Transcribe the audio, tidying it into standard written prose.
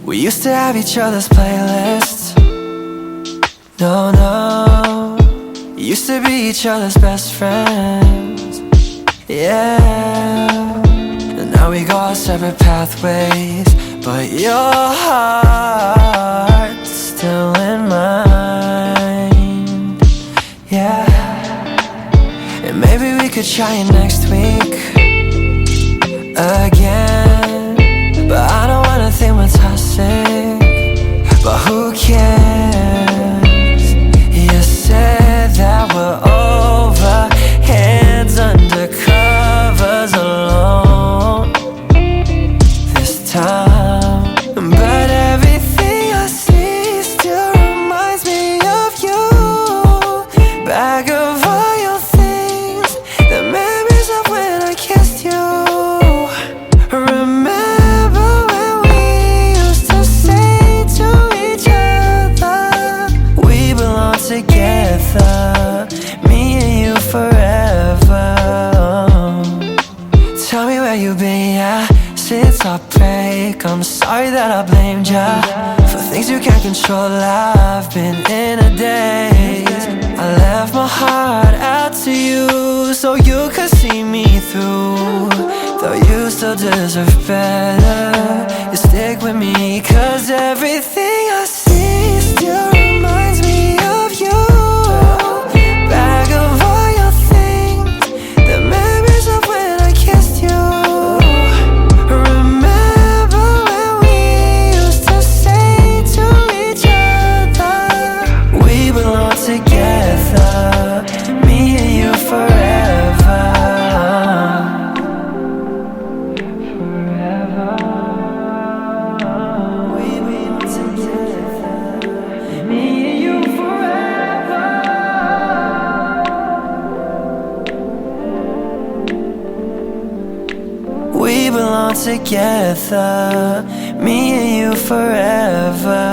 We used to have each other's playlists. No, no, used to be each other's best friends. Yeah, and now we go our separate pathways, but your heart's still in mine. Yeah, and maybe we could try it next week again, but I don't wanna think we're toxic, but who cares? You said that we're over, hands under covers alone this time, but everything I see still reminds me of you. Bag of all your things, the memories of when I kissed you. Remember when we used to say to each other, we belong together, me and you forever. Tell me where you've been, yeah, since our break. I'm sorry that I blamed ya for things you can't control. I've been in a daze. I left my heart out to you so you could see me through. Though you still deserve better, you stick with me, cause everything I see still reminds me of you. Bag of all your things, the memories of when I kissed you. Remember when we used to say to each other, we belong together, me and you forever. We belong together, me and you forever. We belong together, me and you forever.